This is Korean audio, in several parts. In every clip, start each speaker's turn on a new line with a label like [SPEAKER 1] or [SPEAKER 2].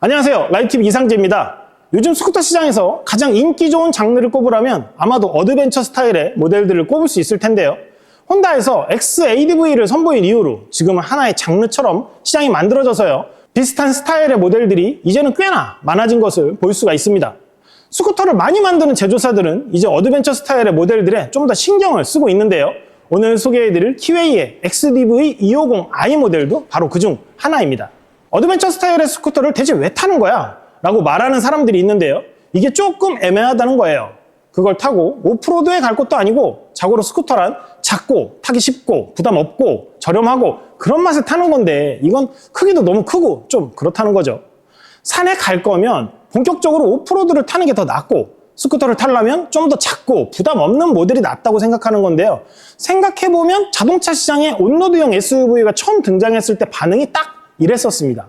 [SPEAKER 1] 안녕하세요, 라이브TV 이상재입니다. 요즘 스쿠터 시장에서 가장 인기 좋은 장르를 꼽으라면 아마도 어드벤처 스타일의 모델들을 꼽을 수 있을 텐데요. 혼다에서 XADV를 선보인 이후로 지금은 하나의 장르처럼 시장이 만들어져서요, 비슷한 스타일의 모델들이 이제는 꽤나 많아진 것을 볼 수가 있습니다. 스쿠터를 많이 만드는 제조사들은 이제 어드벤처 스타일의 모델들에 좀 더 신경을 쓰고 있는데요. 오늘 소개해드릴 키웨이의 XDV250i 모델도 바로 그중 하나입니다. 어드벤처 스타일의 스쿠터를 대체 왜 타는 거야? 라고 말하는 사람들이 있는데요. 이게 조금 애매하다는 거예요. 그걸 타고 오프로드에 갈 것도 아니고, 자고로 스쿠터란 작고 타기 쉽고 부담 없고 저렴하고 그런 맛을 타는 건데, 이건 크기도 너무 크고 좀 그렇다는 거죠. 산에 갈 거면 본격적으로 오프로드를 타는 게 더 낫고, 스쿠터를 타려면 좀 더 작고 부담 없는 모델이 낫다고 생각하는 건데요. 생각해보면 자동차 시장에 온로드형 SUV가 처음 등장했을 때 반응이 딱 이랬었습니다.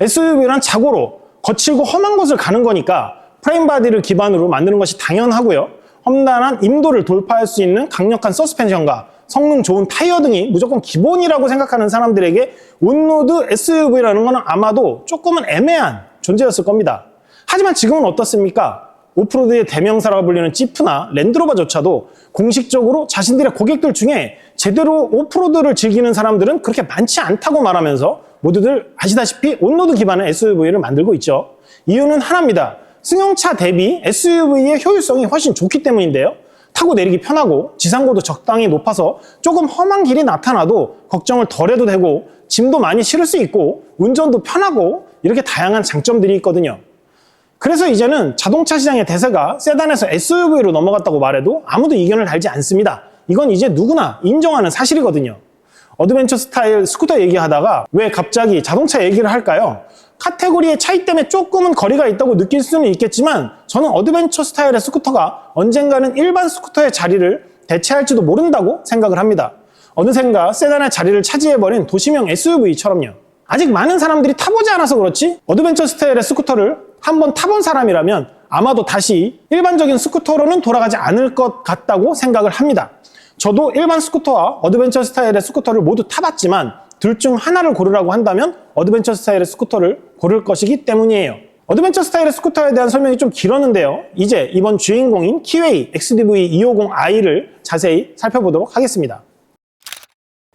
[SPEAKER 1] SUV란 자고로 거칠고 험한 곳을 가는 거니까 프레임 바디를 기반으로 만드는 것이 당연하고요. 험난한 임도를 돌파할 수 있는 강력한 서스펜션과 성능 좋은 타이어 등이 무조건 기본이라고 생각하는 사람들에게 온로드 SUV라는 것은 아마도 조금은 애매한 존재였을 겁니다. 하지만 지금은 어떻습니까? 오프로드의 대명사라고 불리는 지프나 랜드로버조차도 공식적으로 자신들의 고객들 중에 제대로 오프로드를 즐기는 사람들은 그렇게 많지 않다고 말하면서 모두들 아시다시피 온로드 기반의 SUV를 만들고 있죠. 이유는 하나입니다. 승용차 대비 SUV의 효율성이 훨씬 좋기 때문인데요. 타고 내리기 편하고 지상고도 적당히 높아서 조금 험한 길이 나타나도 걱정을 덜 해도 되고, 짐도 많이 실을 수 있고 운전도 편하고, 이렇게 다양한 장점들이 있거든요. 그래서 이제는 자동차 시장의 대세가 세단에서 SUV로 넘어갔다고 말해도 아무도 이견을 달지 않습니다. 이건 이제 누구나 인정하는 사실이거든요. 어드벤처 스타일 스쿠터 얘기하다가 왜 갑자기 자동차 얘기를 할까요? 카테고리의 차이 때문에 조금은 거리가 있다고 느낄 수는 있겠지만, 저는 어드벤처 스타일의 스쿠터가 언젠가는 일반 스쿠터의 자리를 대체할지도 모른다고 생각을 합니다. 어느샌가 세단의 자리를 차지해버린 도시명 SUV처럼요. 아직 많은 사람들이 타보지 않아서 그렇지, 어드벤처 스타일의 스쿠터를 한번 타본 사람이라면 아마도 다시 일반적인 스쿠터로는 돌아가지 않을 것 같다고 생각을 합니다. 저도 일반 스쿠터와 어드벤처 스타일의 스쿠터를 모두 타봤지만 둘 중 하나를 고르라고 한다면 어드벤처 스타일의 스쿠터를 고를 것이기 때문이에요. 어드벤처 스타일의 스쿠터에 대한 설명이 좀 길었는데요. 이제 이번 주인공인 키웨이 XDV250i를 자세히 살펴보도록 하겠습니다.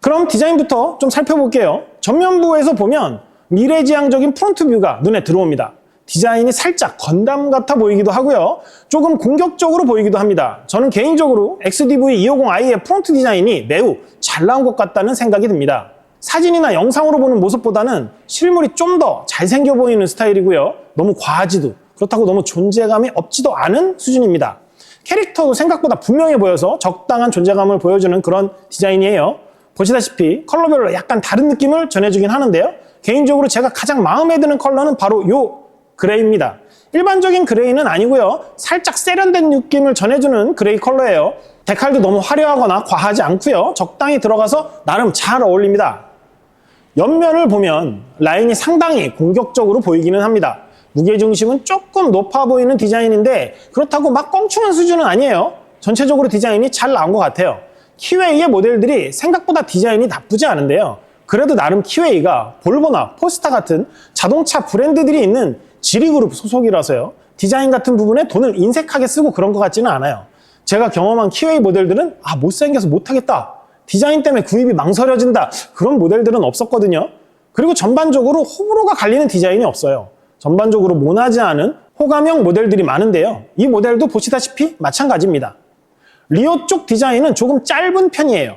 [SPEAKER 1] 그럼 디자인부터 좀 살펴볼게요. 전면부에서 보면 미래지향적인 프론트 뷰가 눈에 들어옵니다. 디자인이 살짝 건담 같아 보이기도 하고요. 조금 공격적으로 보이기도 합니다. 저는 개인적으로 XDV250i의 프론트 디자인이 매우 잘 나온 것 같다는 생각이 듭니다. 사진이나 영상으로 보는 모습보다는 실물이 좀 더 잘생겨 보이는 스타일이고요. 너무 과하지도, 그렇다고 너무 존재감이 없지도 않은 수준입니다. 캐릭터도 생각보다 분명해 보여서 적당한 존재감을 보여주는 그런 디자인이에요. 보시다시피 컬러별로 약간 다른 느낌을 전해주긴 하는데요. 개인적으로 제가 가장 마음에 드는 컬러는 바로 요 그레이입니다. 일반적인 그레이는 아니고요. 살짝 세련된 느낌을 전해주는 그레이 컬러예요. 데칼도 너무 화려하거나 과하지 않고요. 적당히 들어가서 나름 잘 어울립니다. 옆면을 보면 라인이 상당히 공격적으로 보이기는 합니다. 무게중심은 조금 높아 보이는 디자인인데 그렇다고 막 껑충한 수준은 아니에요. 전체적으로 디자인이 잘 나온 것 같아요. 키웨이의 모델들이 생각보다 디자인이 나쁘지 않은데요. 그래도 나름 키웨이가 볼보나 폴스타 같은 자동차 브랜드들이 있는 지리그룹 소속이라서요. 디자인 같은 부분에 돈을 인색하게 쓰고 그런 것 같지는 않아요. 제가 경험한 키웨이 모델들은 못생겨서 못하겠다, 디자인 때문에 구입이 망설여진다, 그런 모델들은 없었거든요. 그리고 전반적으로 호불호가 갈리는 디자인이 없어요. 전반적으로 모나지 않은 호감형 모델들이 많은데요. 이 모델도 보시다시피 마찬가지입니다. 리어 쪽 디자인은 조금 짧은 편이에요.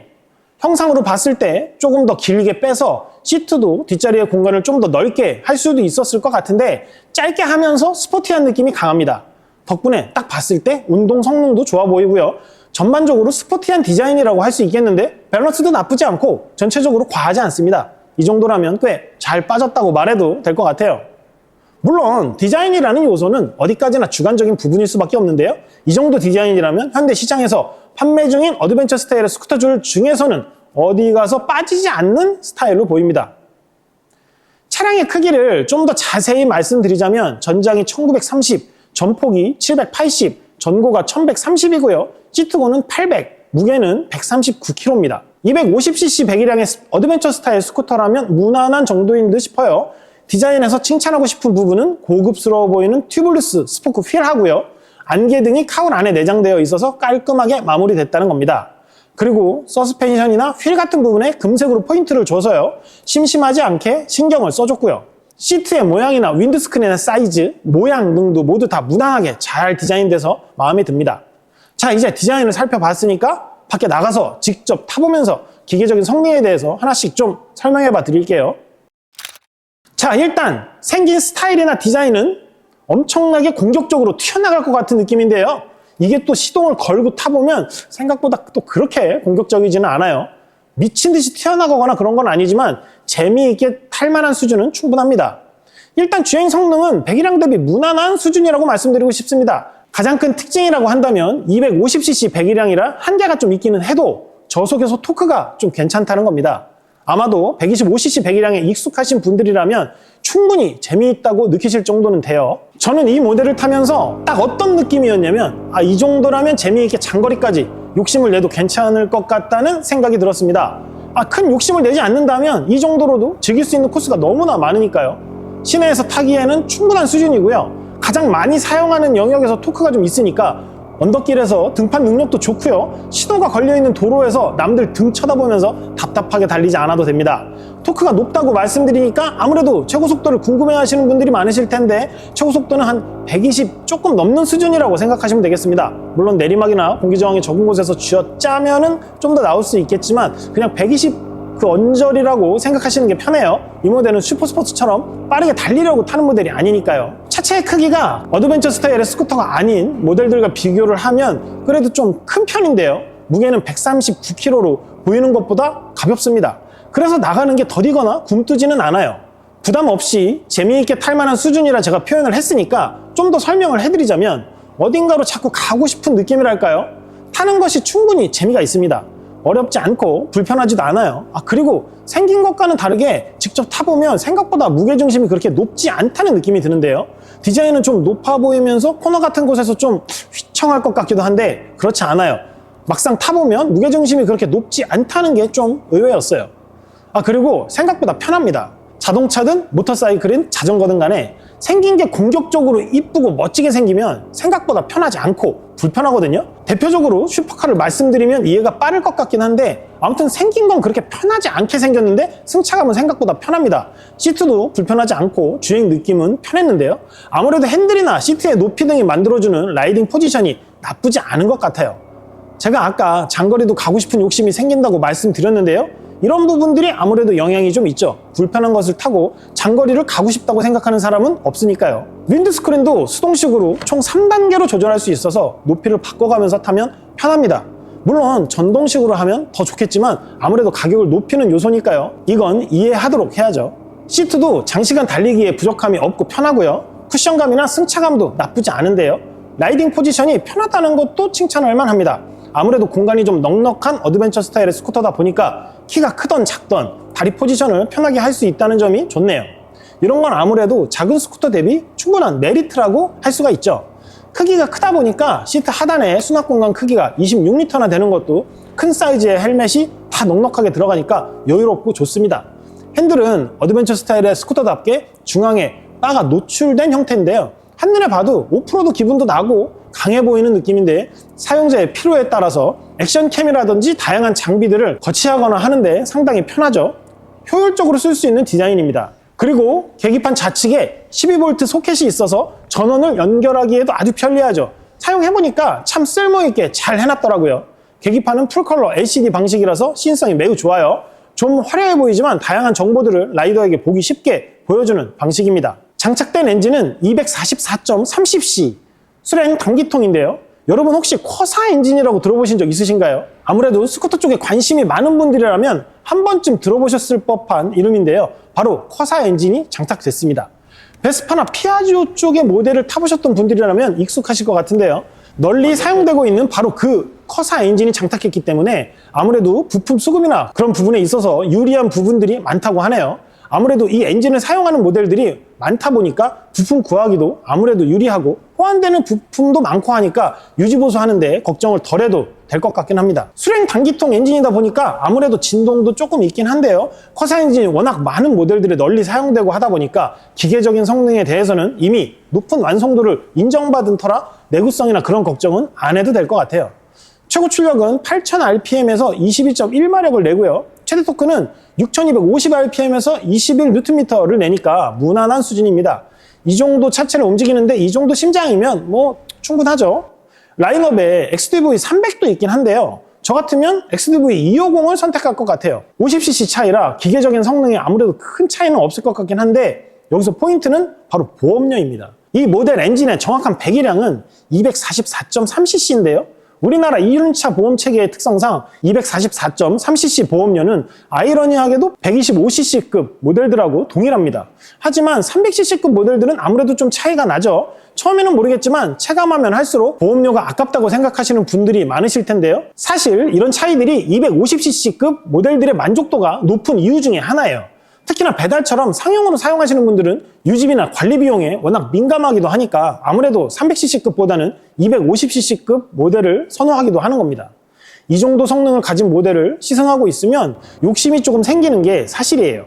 [SPEAKER 1] 형상으로 봤을 때 조금 더 길게 빼서 시트도 뒷자리의 공간을 좀 더 넓게 할 수도 있었을 것 같은데, 짧게 하면서 스포티한 느낌이 강합니다. 덕분에 딱 봤을 때 운동 성능도 좋아 보이고요. 전반적으로 스포티한 디자인이라고 할 수 있겠는데 밸런스도 나쁘지 않고 전체적으로 과하지 않습니다. 이 정도라면 꽤 잘 빠졌다고 말해도 될 것 같아요. 물론 디자인이라는 요소는 어디까지나 주관적인 부분일 수밖에 없는데요. 이 정도 디자인이라면 현대 시장에서 판매 중인 어드벤처 스타일의 스쿠터들 중에서는 어디 가서 빠지지 않는 스타일로 보입니다. 차량의 크기를 좀 더 자세히 말씀드리자면 전장이 1930, 전폭이 780, 전고가 1130이고요. 시트고는 800, 무게는 139kg입니다. 250cc 배기량의 어드벤처 스타일 스쿠터라면 무난한 정도인 듯 싶어요. 디자인에서 칭찬하고 싶은 부분은 고급스러워 보이는 튜블리스 스포크 휠 하고요. 안개 등이 카울 안에 내장되어 있어서 깔끔하게 마무리됐다는 겁니다. 그리고 서스펜션이나 휠 같은 부분에 금색으로 포인트를 줘서요. 심심하지 않게 신경을 써줬고요. 시트의 모양이나 윈드스크린의 사이즈, 모양 등도 모두 다 무난하게 잘 디자인돼서 마음에 듭니다. 자, 이제 디자인을 살펴봤으니까 밖에 나가서 직접 타보면서 기계적인 성능에 대해서 하나씩 좀 설명해봐 드릴게요. 자, 일단 생긴 스타일이나 디자인은 엄청나게 공격적으로 튀어나갈 것 같은 느낌인데요. 이게 또 시동을 걸고 타보면 생각보다 또 그렇게 공격적이지는 않아요. 미친 듯이 튀어나가거나 그런 건 아니지만 재미있게 탈만한 수준은 충분합니다. 일단 주행 성능은 배기량 대비 무난한 수준이라고 말씀드리고 싶습니다. 가장 큰 특징이라고 한다면 250cc 배기량이라 한계가 좀 있기는 해도 저속에서 토크가 좀 괜찮다는 겁니다. 아마도 125cc 배기량에 익숙하신 분들이라면 충분히 재미있다고 느끼실 정도는 돼요. 저는 이 모델을 타면서 딱 어떤 느낌이었냐면 이 정도라면 재미있게 장거리까지 욕심을 내도 괜찮을 것 같다는 생각이 들었습니다. 큰 욕심을 내지 않는다면 이 정도로도 즐길 수 있는 코스가 너무나 많으니까요. 시내에서 타기에는 충분한 수준이고요. 가장 많이 사용하는 영역에서 토크가 좀 있으니까 언덕길에서 등판 능력도 좋고요. 시도가 걸려있는 도로에서 남들 등 쳐다보면서 답답하게 달리지 않아도 됩니다. 토크가 높다고 말씀드리니까 아무래도 최고속도를 궁금해하시는 분들이 많으실 텐데 최고속도는 한 120 조금 넘는 수준이라고 생각하시면 되겠습니다. 물론 내리막이나 공기저항이 적은 곳에서 쥐어짜면은 좀 더 나올 수 있겠지만 그냥 120 그 언저리라고 생각하시는 게 편해요. 이 모델은 슈퍼스포츠처럼 빠르게 달리려고 타는 모델이 아니니까요. 차체의 크기가 어드벤처 스타일의 스쿠터가 아닌 모델들과 비교를 하면 그래도 좀 큰 편인데요. 무게는 139kg로 보이는 것보다 가볍습니다. 그래서 나가는 게 더디거나 굼뜨지는 않아요. 부담 없이 재미있게 탈만한 수준이라 제가 표현을 했으니까 좀 더 설명을 해드리자면 어딘가로 자꾸 가고 싶은 느낌이랄까요? 타는 것이 충분히 재미가 있습니다. 어렵지 않고 불편하지도 않아요. 그리고 생긴 것과는 다르게 직접 타보면 생각보다 무게중심이 그렇게 높지 않다는 느낌이 드는데요. 디자인은 좀 높아 보이면서 코너 같은 곳에서 좀 휘청할 것 같기도 한데 그렇지 않아요. 막상 타보면 무게중심이 그렇게 높지 않다는 게 좀 의외였어요. 그리고 생각보다 편합니다. 자동차든 모터사이클인 자전거든 간에 생긴 게 공격적으로 이쁘고 멋지게 생기면 생각보다 편하지 않고 불편하거든요. 대표적으로 슈퍼카를 말씀드리면 이해가 빠를 것 같긴 한데 아무튼 생긴 건 그렇게 편하지 않게 생겼는데 승차감은 생각보다 편합니다. 시트도 불편하지 않고 주행 느낌은 편했는데요. 아무래도 핸들이나 시트의 높이 등이 만들어주는 라이딩 포지션이 나쁘지 않은 것 같아요. 제가 아까 장거리도 가고 싶은 욕심이 생긴다고 말씀드렸는데요. 이런 부분들이 아무래도 영향이 좀 있죠. 불편한 것을 타고 장거리를 가고 싶다고 생각하는 사람은 없으니까요. 윈드스크린도 수동식으로 총 3단계로 조절할 수 있어서 높이를 바꿔가면서 타면 편합니다. 물론 전동식으로 하면 더 좋겠지만 아무래도 가격을 높이는 요소니까요. 이건 이해하도록 해야죠. 시트도 장시간 달리기에 부족함이 없고 편하고요. 쿠션감이나 승차감도 나쁘지 않은데요. 라이딩 포지션이 편하다는 것도 칭찬할 만합니다. 아무래도 공간이 좀 넉넉한 어드벤처 스타일의 스쿠터다 보니까 키가 크던 작던 다리 포지션을 편하게 할 수 있다는 점이 좋네요. 이런 건 아무래도 작은 스쿠터 대비 충분한 메리트라고 할 수가 있죠. 크기가 크다 보니까 시트 하단에 수납 공간 크기가 26L나 되는 것도 큰 사이즈의 헬멧이 다 넉넉하게 들어가니까 여유롭고 좋습니다. 핸들은 어드벤처 스타일의 스쿠터답게 중앙에 바가 노출된 형태인데요. 한눈에 봐도 오프로드 기분도 나고 강해 보이는 느낌인데 사용자의 필요에 따라서 액션캠이라든지 다양한 장비들을 거치하거나 하는데 상당히 편하죠. 효율적으로 쓸 수 있는 디자인입니다. 그리고 계기판 좌측에 12V 소켓이 있어서 전원을 연결하기에도 아주 편리하죠. 사용해보니까 참 쓸모있게 잘 해놨더라고요. 계기판은 풀컬러 LCD 방식이라서 시인성이 매우 좋아요. 좀 화려해 보이지만 다양한 정보들을 라이더에게 보기 쉽게 보여주는 방식입니다. 장착된 엔진은 244.30C 수랭 단기통인데요. 여러분 혹시 쿼사 엔진이라고 들어보신 적 있으신가요? 아무래도 스쿠터 쪽에 관심이 많은 분들이라면 한 번쯤 들어보셨을 법한 이름인데요. 바로 쿼사 엔진이 장착됐습니다. 베스파나 피아지오 쪽의 모델을 타보셨던 분들이라면 익숙하실 것 같은데요. 널리 사용되고 있는 바로 그 쿼사 엔진이 장착했기 때문에 아무래도 부품 수급이나 그런 부분에 있어서 유리한 부분들이 많다고 하네요. 아무래도 이 엔진을 사용하는 모델들이 많다 보니까 부품 구하기도 아무래도 유리하고 호환되는 부품도 많고 하니까 유지보수하는데 걱정을 덜 해도 될 것 같긴 합니다. 수랭 단기통 엔진이다 보니까 아무래도 진동도 조금 있긴 한데요. 커사 엔진이 워낙 많은 모델들이 널리 사용되고 하다 보니까 기계적인 성능에 대해서는 이미 높은 완성도를 인정받은 터라 내구성이나 그런 걱정은 안 해도 될 것 같아요. 최고 출력은 8000rpm에서 22.1마력을 내고요. 최대 토크는 6250rpm에서 21Nm를 내니까 무난한 수준입니다. 이 정도 차체를 움직이는데 이 정도 심장이면 뭐 충분하죠. 라인업에 XDV 300도 있긴 한데요. 저 같으면 XDV 250을 선택할 것 같아요. 50cc 차이라 기계적인 성능에 아무래도 큰 차이는 없을 것 같긴 한데 여기서 포인트는 바로 보험료입니다. 이 모델 엔진의 정확한 배기량은 244.3cc인데요. 우리나라 이륜차 보험 체계의 특성상 244.3cc 보험료는 아이러니하게도 125cc급 모델들하고 동일합니다. 하지만 300cc급 모델들은 아무래도 좀 차이가 나죠. 처음에는 모르겠지만 체감하면 할수록 보험료가 아깝다고 생각하시는 분들이 많으실 텐데요. 사실 이런 차이들이 250cc급 모델들의 만족도가 높은 이유 중에 하나예요. 특히나 배달처럼 상용으로 사용하시는 분들은 유지비나 관리 비용에 워낙 민감하기도 하니까 아무래도 300cc급보다는 250cc급 모델을 선호하기도 하는 겁니다. 이 정도 성능을 가진 모델을 시승하고 있으면 욕심이 조금 생기는 게 사실이에요.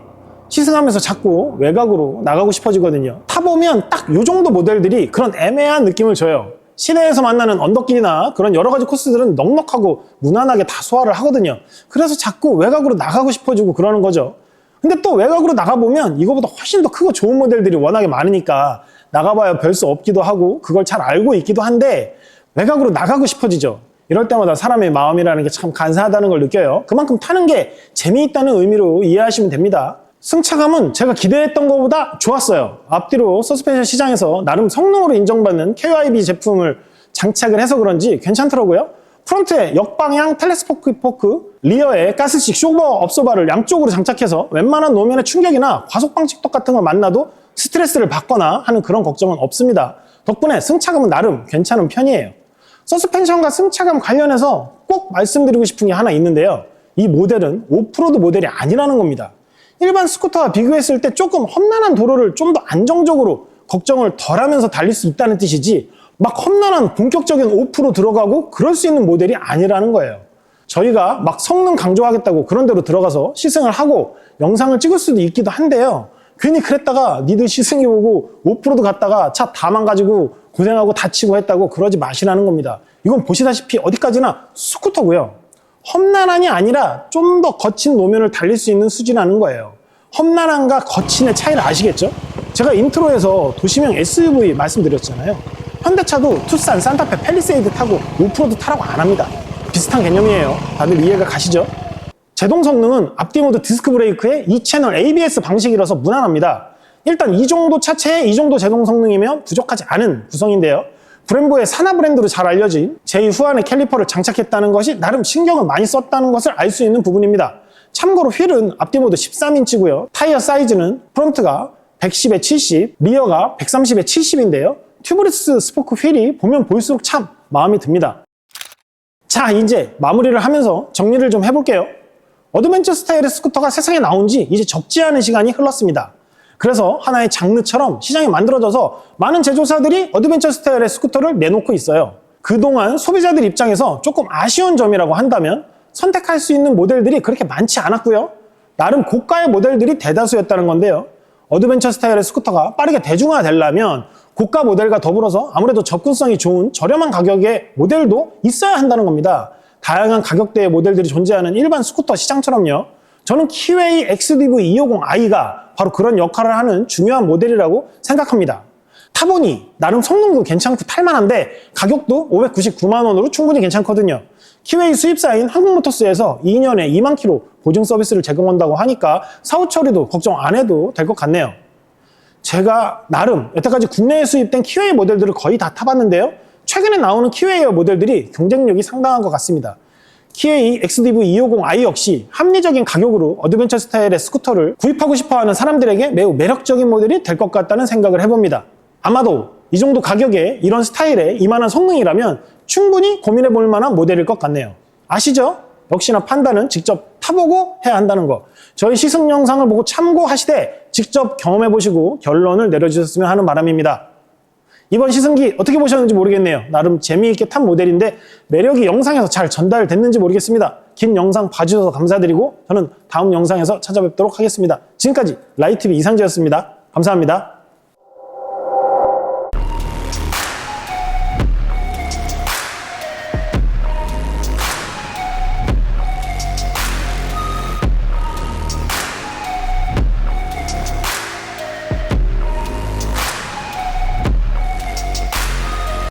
[SPEAKER 1] 시승하면서 자꾸 외곽으로 나가고 싶어지거든요. 타보면 딱 이 정도 모델들이 그런 애매한 느낌을 줘요. 시내에서 만나는 언덕길이나 그런 여러 가지 코스들은 넉넉하고 무난하게 다 소화를 하거든요. 그래서 자꾸 외곽으로 나가고 싶어지고 그러는 거죠. 근데 또 외곽으로 나가보면 이거보다 훨씬 더 크고 좋은 모델들이 워낙에 많으니까 나가봐야 별 수 없기도 하고 그걸 잘 알고 있기도 한데 외곽으로 나가고 싶어지죠. 이럴 때마다 사람의 마음이라는 게 참 간사하다는 걸 느껴요. 그만큼 타는 게 재미있다는 의미로 이해하시면 됩니다. 승차감은 제가 기대했던 것보다 좋았어요. 앞뒤로 서스펜션 시장에서 나름 성능으로 인정받는 KYB 제품을 장착을 해서 그런지 괜찮더라고요. 프론트에 역방향 텔레스코픽 포크, 리어에 가스식 쇼버 업소바를 양쪽으로 장착해서 웬만한 노면의 충격이나 과속 방식턱 같은 걸 만나도 스트레스를 받거나 하는 그런 걱정은 없습니다. 덕분에 승차감은 나름 괜찮은 편이에요. 서스펜션과 승차감 관련해서 꼭 말씀드리고 싶은 게 하나 있는데요. 이 모델은 오프로드 모델이 아니라는 겁니다. 일반 스쿠터와 비교했을 때 조금 험난한 도로를 좀 더 안정적으로 걱정을 덜 하면서 달릴 수 있다는 뜻이지 막 험난한 본격적인 오프로 들어가고 그럴 수 있는 모델이 아니라는 거예요. 저희가 막 성능 강조하겠다고 그런 데로 들어가서 시승을 하고 영상을 찍을 수도 있기도 한데요. 괜히 그랬다가 니들 시승해보고 오프로드 갔다가 차 다 망가지고 고생하고 다치고 했다고 그러지 마시라는 겁니다. 이건 보시다시피 어디까지나 스쿠터고요. 험난한이 아니라 좀 더 거친 노면을 달릴 수 있는 수준이라는 거예요. 험난한과 거친의 차이를 아시겠죠? 제가 인트로에서 도시명 SUV 말씀드렸잖아요. 현대차도 투싼, 산타페, 팰리세이드 타고 오프로드 타라고 안 합니다. 비슷한 개념이에요. 다들 이해가 가시죠? 제동 성능은 앞뒤 모드 디스크 브레이크에 2채널 ABS 방식이라서 무난합니다. 일단 이 정도 차체에 이 정도 제동 성능이면 부족하지 않은 구성인데요. 브렘보의 산하 브랜드로 잘 알려진 제2후한의 캘리퍼를 장착했다는 것이 나름 신경을 많이 썼다는 것을 알 수 있는 부분입니다. 참고로 휠은 앞뒤 모두 13인치고요. 타이어 사이즈는 프론트가 110에 70, 리어가 130에 70인데요. 튜브리스 스포크 휠이 보면 볼수록 참 마음이 듭니다. 자, 이제 마무리를 하면서 정리를 좀 해볼게요. 어드벤처 스타일의 스쿠터가 세상에 나온 지 이제 적지 않은 시간이 흘렀습니다. 그래서 하나의 장르처럼 시장이 만들어져서 많은 제조사들이 어드벤처 스타일의 스쿠터를 내놓고 있어요. 그동안 소비자들 입장에서 조금 아쉬운 점이라고 한다면 선택할 수 있는 모델들이 그렇게 많지 않았고요. 나름 고가의 모델들이 대다수였다는 건데요. 어드벤처 스타일의 스쿠터가 빠르게 대중화되려면 고가 모델과 더불어서 아무래도 접근성이 좋은 저렴한 가격의 모델도 있어야 한다는 겁니다. 다양한 가격대의 모델들이 존재하는 일반 스쿠터 시장처럼요. 저는 키웨이 XDV 250i가 바로 그런 역할을 하는 중요한 모델이라고 생각합니다. 타보니 나름 성능도 괜찮고 탈만한데 가격도 599만 원으로 충분히 괜찮거든요. 키웨이 수입사인 한국모터스에서 2년에 2만 킬로 보증 서비스를 제공한다고 하니까 사후 처리도 걱정 안 해도 될 것 같네요. 제가 나름 여태까지 국내에 수입된 키웨이 모델들을 거의 다 타봤는데요. 최근에 나오는 키웨이 모델들이 경쟁력이 상당한 것 같습니다. 키웨이 XDV 250i 역시 합리적인 가격으로 어드벤처 스타일의 스쿠터를 구입하고 싶어하는 사람들에게 매우 매력적인 모델이 될 것 같다는 생각을 해봅니다. 아마도 이 정도 가격에 이런 스타일에 이만한 성능이라면 충분히 고민해볼 만한 모델일 것 같네요. 아시죠? 역시나 판단은 직접 타보고 해야 한다는 거. 저희 시승 영상을 보고 참고하시되 직접 경험해보시고 결론을 내려주셨으면 하는 바람입니다. 이번 시승기 어떻게 보셨는지 모르겠네요. 나름 재미있게 탄 모델인데 매력이 영상에서 잘 전달됐는지 모르겠습니다. 긴 영상 봐주셔서 감사드리고 저는 다음 영상에서 찾아뵙도록 하겠습니다. 지금까지 라이트비 이상재였습니다. 감사합니다.